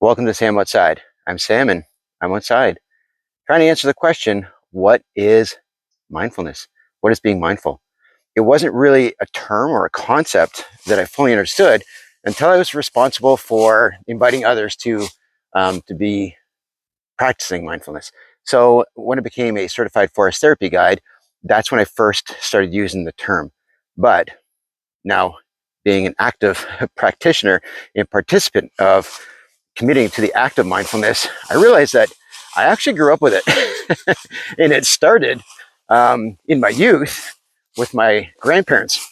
Welcome to Sam Outside. I'm Sam and I'm outside trying to answer the question, what is mindfulness? What is being mindful? It wasn't really a term or a concept that I fully understood until I was responsible for inviting others to be practicing mindfulness. So when I became a certified forest therapy guide, that's when I first started using the term. But now, being an active practitioner and participant of committing to the act of mindfulness, I realized that I actually grew up with it. And it started in my youth with my grandparents.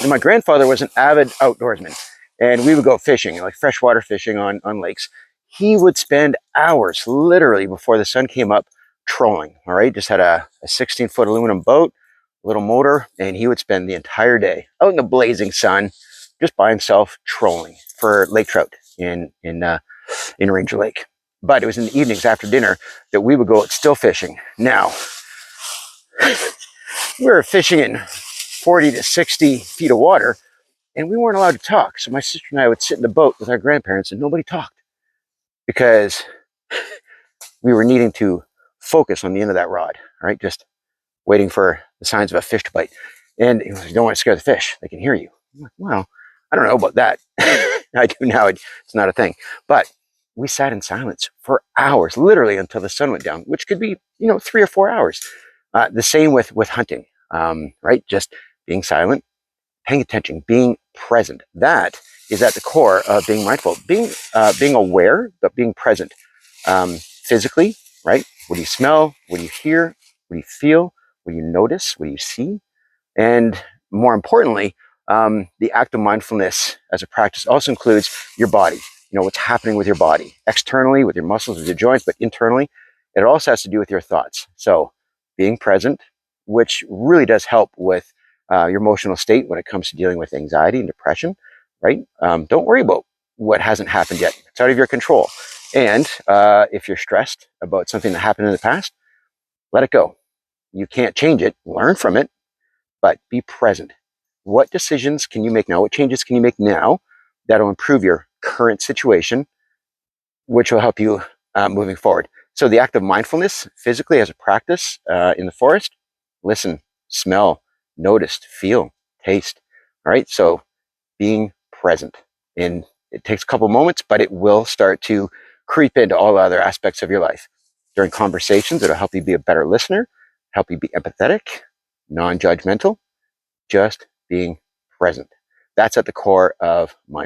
And my grandfather was an avid outdoorsman, and we would go fishing, like freshwater fishing on lakes. He would spend hours, literally, before the sun came up, trolling. All right, just had a 16-foot aluminum boat, little motor, and he would spend the entire day out in the blazing sun, just by himself trolling for lake trout in Ranger Lake. But it was in the evenings after dinner that we would go out still fishing. Now, we were fishing in 40 to 60 feet of water, and we weren't allowed to talk. So my sister and I would sit in the boat with our grandparents, and nobody talked because we were needing to focus on the end of that rod, right? Just waiting for the signs of a fish to bite. And you don't want to scare the fish. They can hear you. I'm like, well, I don't know about that. I do now. It's not a thing. But we sat in silence for hours, literally until the sun went down, which could be, 3 or 4 hours. The same with hunting, right? Just being silent, paying attention, being present. That is at the core of being mindful, being aware, but being present physically, right? What do you smell? What do you hear? What do you feel? What do you notice? What do you see? And more importantly, the act of mindfulness as a practice also includes your body. What's happening with your body, externally with your muscles, with your joints, but internally, it also has to do with your thoughts. So being present, which really does help with your emotional state when it comes to dealing with anxiety and depression, right? Don't worry about what hasn't happened yet. It's out of your control. And if you're stressed about something that happened in the past, let it go. You can't change it, learn from it, but be present. What decisions can you make now? What changes can you make now that'll improve your current situation, which will help you moving forward? So the act of mindfulness physically as a practice in the forest, listen, smell, notice, feel, taste. All right. So being present, and it takes a couple moments, but it will start to creep into all other aspects of your life. During conversations, it'll help you be a better listener, help you be empathetic, non-judgmental, just being present. That's at the core of mindfulness.